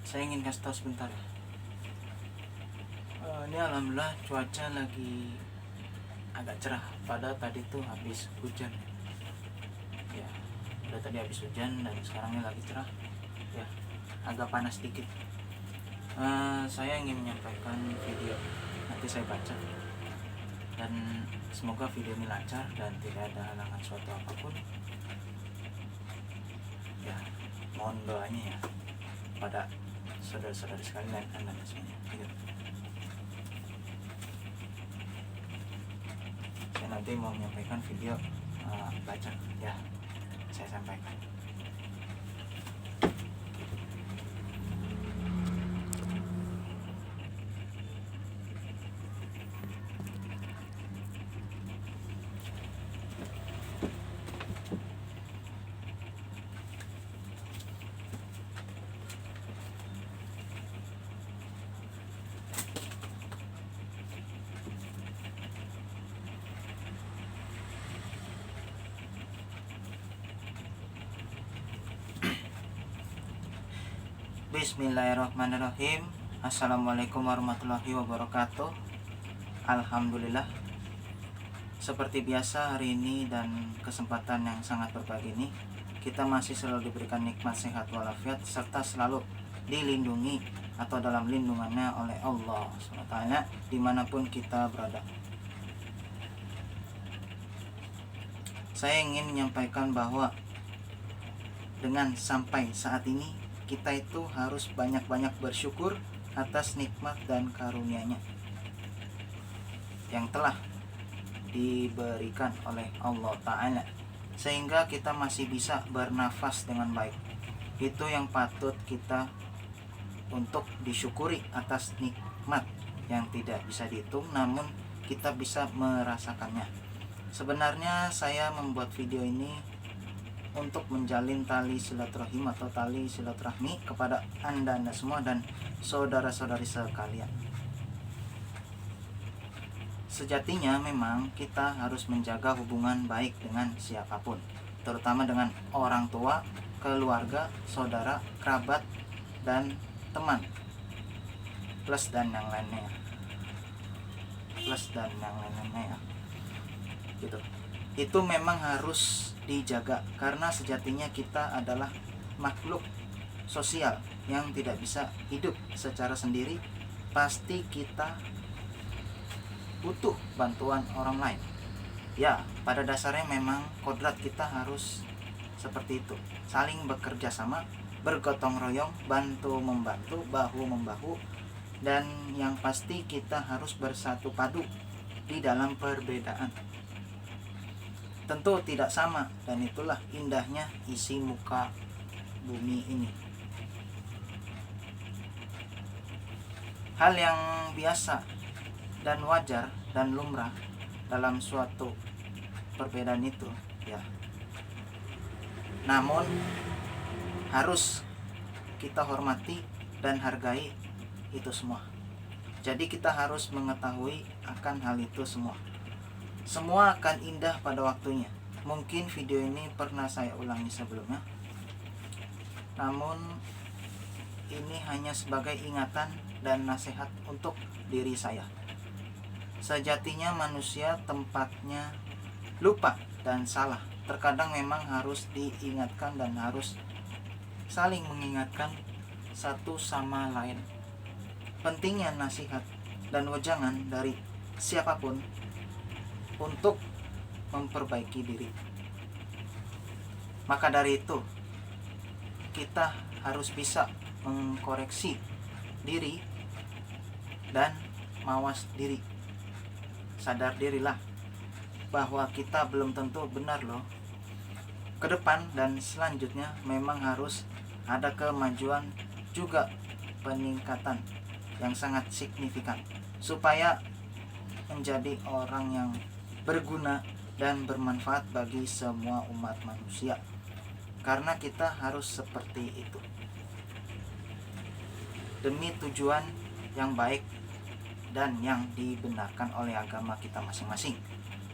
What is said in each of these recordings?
Saya ingin kasih tahu sebentar ya. Ini alhamdulillah cuaca lagi agak cerah. Padahal tadi tuh habis hujan. Ya, udah tadi habis hujan dan sekarang ini lagi cerah. Ya, agak panas dikit. Saya ingin menyampaikan video. Nanti saya baca. Dan semoga video ini lancar dan tidak ada halangan suatu apapun. Ya, mohon doanya ya pada saudara-saudara sekalian dan anda semuanya. Saya nanti mau menyampaikan video baca ya, saya sampaikan. Bismillahirrahmanirrahim. Assalamualaikum warahmatullahi wabarakatuh. Alhamdulillah. Seperti biasa hari ini dan kesempatan yang sangat berbahagia ini, kita masih selalu diberikan nikmat sehat walafiat serta selalu dilindungi atau dalam lindungannya oleh Allah SWT dimanapun kita berada. Saya ingin menyampaikan bahwa dengan sampai saat ini kita itu harus banyak-banyak bersyukur atas nikmat dan karunia-Nya yang telah diberikan oleh Allah Ta'ala, sehingga kita masih bisa bernafas dengan baik. Itu yang patut kita untuk disyukuri atas nikmat yang tidak bisa dihitung, namun kita bisa merasakannya. Sebenarnya saya membuat video ini untuk menjalin tali silaturahim atau tali silaturahmi kepada anda semua dan saudara-saudari sekalian. Sejatinya memang kita harus menjaga hubungan baik dengan siapapun, terutama dengan orang tua, keluarga, saudara, kerabat, dan teman, plus dan yang lainnya ya. Gitu. Itu memang harus dijaga karena sejatinya kita adalah makhluk sosial yang tidak bisa hidup secara sendiri. Pasti kita butuh bantuan orang lain. Ya, pada dasarnya memang kodrat kita harus seperti itu, saling bekerja sama, bergotong royong, bantu membantu, bahu membahu, dan yang pasti kita harus bersatu padu di dalam perbedaan. Tentu tidak sama, dan itulah indahnya isi muka bumi ini. Hal yang biasa dan wajar dan lumrah dalam suatu perbedaan itu ya. Namun harus kita hormati dan hargai itu semua. Jadi kita harus mengetahui akan hal itu semua. Semua akan indah pada waktunya. Mungkin video ini pernah saya ulangi sebelumnya, namun ini hanya sebagai ingatan dan nasihat untuk diri saya. Sejatinya manusia tempatnya lupa dan salah. Terkadang memang harus diingatkan dan harus saling mengingatkan satu sama lain. Pentingnya nasihat dan wejangan dari siapapun untuk memperbaiki diri. Maka dari itu kita harus bisa mengkoreksi diri dan mawas diri. Sadar dirilah bahwa kita belum tentu benar loh. Ke depan dan selanjutnya memang harus ada kemajuan juga peningkatan yang sangat signifikan supaya menjadi orang yang berguna dan bermanfaat bagi semua umat manusia. Karena kita harus seperti itu demi tujuan yang baik dan yang dibenarkan oleh agama kita masing-masing.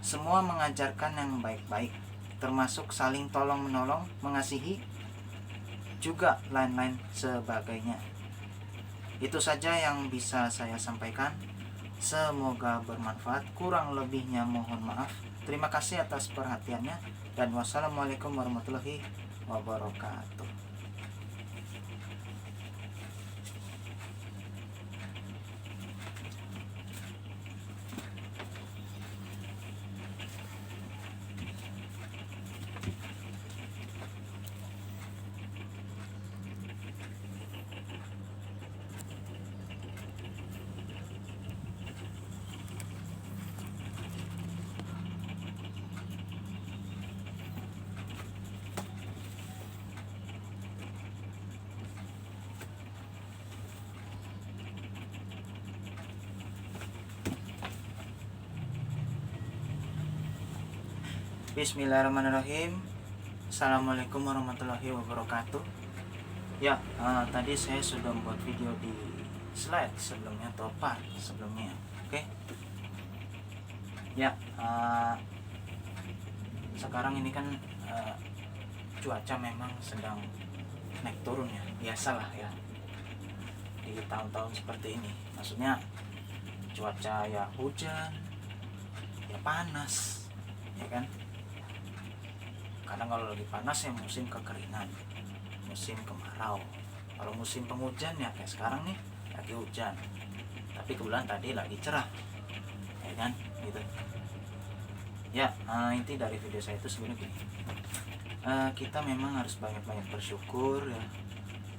Semua mengajarkan yang baik-baik, termasuk saling tolong-menolong, mengasihi, juga lain-lain sebagainya. Itu saja yang bisa saya sampaikan. Semoga bermanfaat. Kurang lebihnya mohon maaf. Terima kasih atas perhatiannya, dan wassalamualaikum warahmatullahi wabarakatuh. Bismillahirrahmanirrahim. Assalamualaikum warahmatullahi wabarakatuh. Ya, tadi saya sudah membuat video di slide sebelumnya atau part sebelumnya. Oke. Ya, sekarang ini kan cuaca memang sedang naik turun ya. Biasalah ya di tahun-tahun seperti ini. Maksudnya cuaca ya hujan, ya panas, ya kan. Kadang kalau lagi panas ya musim kekeringan, musim kemarau. Kalau musim penghujan ya kayak sekarang nih lagi hujan, tapi kebetulan tadi lagi cerah, ya kan gitu. Ya, inti dari video saya itu sebenarnya gini, kita memang harus banyak-banyak bersyukur ya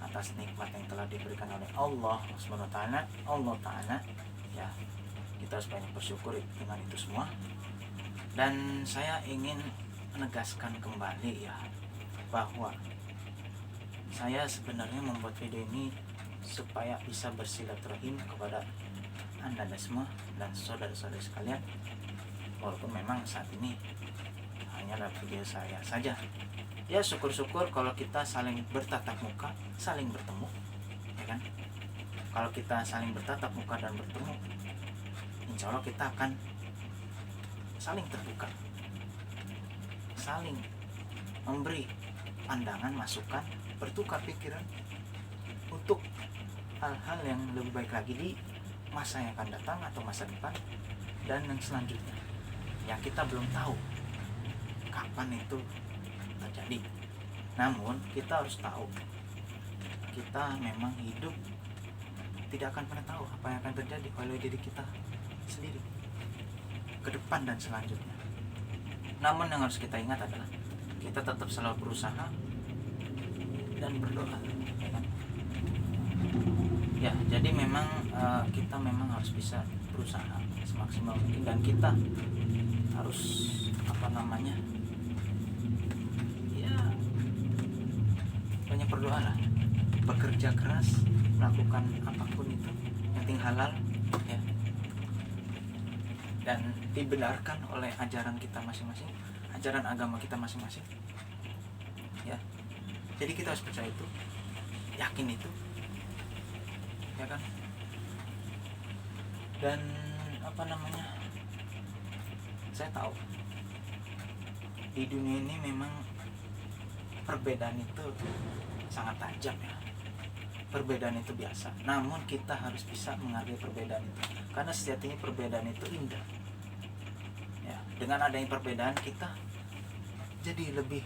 atas nikmat yang telah diberikan oleh Allah SWT. Allah Ta'ala ya, kita harus banyak bersyukur dengan itu semua. Dan saya ingin menegaskan kembali ya, bahwa saya sebenarnya membuat video ini supaya bisa bersilaturahim kepada Anda semua dan saudara-saudara sekalian, walaupun memang saat ini hanyalah video saya saja. Ya syukur-syukur kalau kita saling bertatap muka, saling bertemu, ya kan. Kalau kita saling bertatap muka dan bertemu, insya Allah kita akan saling terbuka, saling memberi pandangan, masukan, bertukar pikiran untuk hal-hal yang lebih baik lagi di masa yang akan datang atau masa depan dan yang selanjutnya yang kita belum tahu kapan itu terjadi. Namun kita harus tahu, kita memang hidup tidak akan pernah tahu apa yang akan terjadi oleh diri kita sendiri ke depan dan selanjutnya. Namun yang harus kita ingat adalah kita tetap selalu berusaha dan berdoa, ya kan? Ya, jadi memang kita memang harus bisa berusaha semaksimal mungkin, dan kita harus ya banyak berdoa lah, bekerja keras, melakukan apapun itu yang penting halal ya, dan dibenarkan oleh ajaran kita masing-masing, ajaran agama kita masing-masing ya. Jadi kita harus percaya itu, yakin itu, ya kan. Dan saya tahu di dunia ini memang perbedaan itu sangat tajam ya, perbedaan itu biasa. Namun kita harus bisa menghargai perbedaan itu, karena sejatinya perbedaan itu indah ya. Dengan adanya perbedaan kita jadi lebih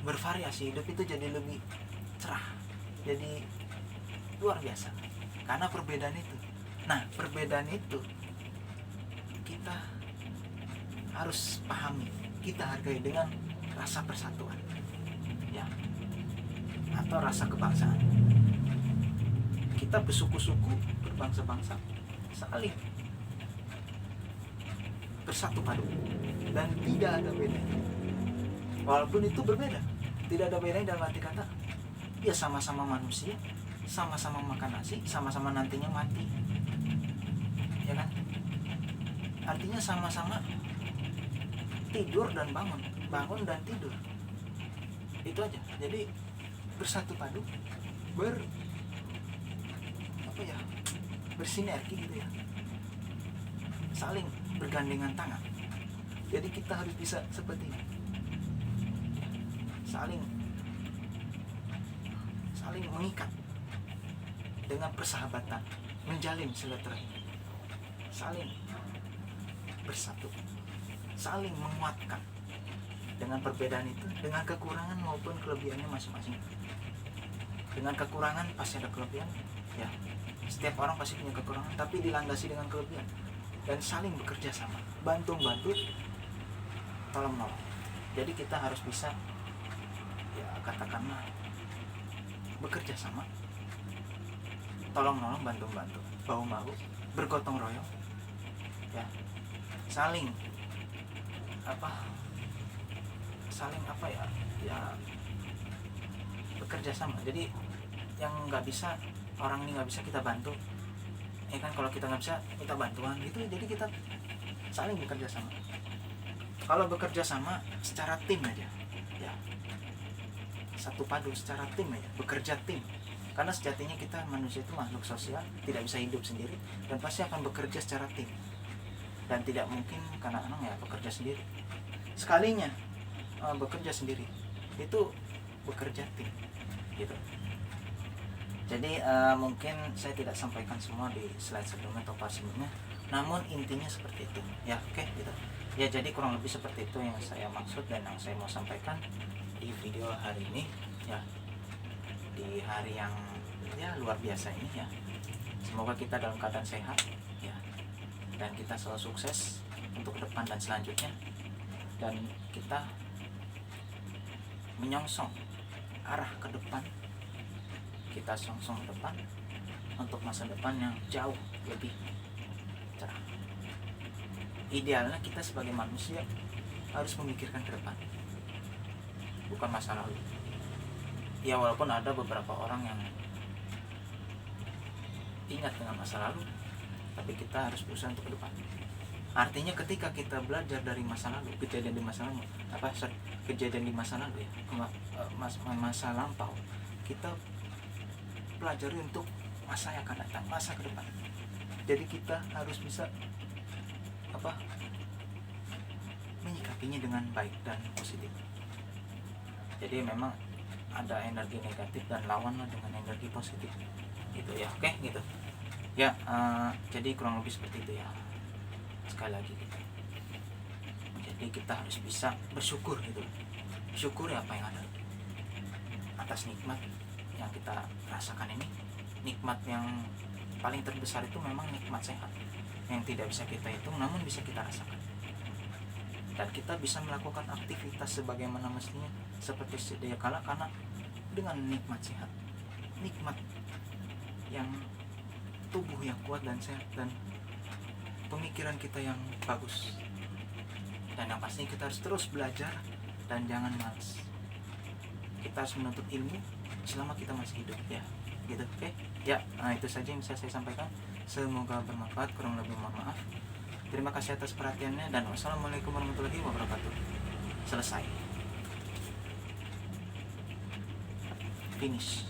bervariasi, hidup itu jadi lebih cerah, jadi luar biasa karena perbedaan itu. Nah, perbedaan itu kita harus pahami, kita hargai dengan rasa persatuan ya, atau rasa kebangsaan. Kita bersuku-suku, berbangsa-bangsa, saling bersatu padu dan tidak ada bedanya. Walaupun itu berbeda, tidak ada bedanya dalam arti kata ya sama-sama manusia, sama-sama makan nasi, sama-sama nantinya mati, ya kan. Artinya sama-sama tidur dan bangun, bangun dan tidur, itu aja. Jadi bersatu padu, bersinergi gitu ya, saling bergandengan tangan. Jadi kita harus bisa seperti ini, saling saling mengikat dengan persahabatan, menjalin silaturahmi, saling bersatu, saling menguatkan dengan perbedaan itu, dengan kekurangan maupun kelebihannya masing-masing. Dengan kekurangan pasti ada kelebihan, ya. Setiap orang pasti punya kekurangan, tapi dilandasi dengan kelebihan dan saling bekerja sama, bantu tolong menolong. Jadi kita harus bisa, ya katakanlah, bekerja sama, tolong menolong, bantu bahu-bahu, bergotong royong, ya, saling bekerja sama. Jadi yang nggak bisa, orang ini nggak bisa, kita bantu, ya kan. Kalau kita nggak bisa, kita bantuan gitu. Jadi kita saling bekerja sama. Kalau bekerja sama secara tim aja, ya, satu padu secara tim aja, bekerja tim. Karena sejatinya kita manusia itu makhluk sosial, tidak bisa hidup sendiri, dan pasti akan bekerja secara tim. Dan tidak mungkin kadang-kadang ya bekerja sendiri. Sekalinya bekerja sendiri, itu bekerja tim, gitu. Jadi mungkin saya tidak sampaikan semua di slide sebelumnya atau pas sebelumnya, namun intinya seperti itu, ya. Oke, gitu. Ya, jadi kurang lebih seperti itu yang saya maksud dan yang saya mau sampaikan di video hari ini, ya. Di hari yang ya luar biasa ini, ya. Semoga kita dalam keadaan sehat, ya, dan kita selalu sukses untuk depan dan selanjutnya, dan kita menyongsong arah ke depan, kita songsong ke depan untuk masa depan yang jauh lebih cerah. Idealnya kita sebagai manusia harus memikirkan ke depan, bukan masa lalu. Ya, walaupun ada beberapa orang yang ingat dengan masa lalu, tapi kita harus berusaha untuk ke depan. Artinya ketika kita belajar dari masa lalu, kejadian di masa lalu, kejadian di masa lalu, ya, masa lampau, kita pelajari untuk masa yang akan datang, masa ke depan. Jadi kita harus bisa menyikapinya dengan baik dan positif. Jadi memang ada energi negatif dan lawanlah dengan energi positif, gitu ya. Oke, gitu ya. Jadi kurang lebih seperti itu, ya. Sekali lagi gitu. Jadi kita harus bisa bersyukur, gitu. Syukuri apa yang ada atas nikmat yang kita rasakan ini. Nikmat yang paling terbesar itu memang nikmat sehat, yang tidak bisa kita hitung namun bisa kita rasakan. Dan kita bisa melakukan aktivitas sebagaimana mestinya seperti sedia kala karena dengan nikmat sehat, nikmat yang tubuh yang kuat dan sehat, dan pemikiran kita yang bagus. Dan yang pasti kita harus terus belajar dan jangan malas. Kita harus menuntut ilmu selama kita masih hidup, ya, gitu. Oke, ya. Itu saja yang bisa saya sampaikan. Semoga bermanfaat. Kurang lebih mohon maaf. Terima kasih atas perhatiannya dan wassalamualaikum warahmatullahi wabarakatuh. Selesai. Finish.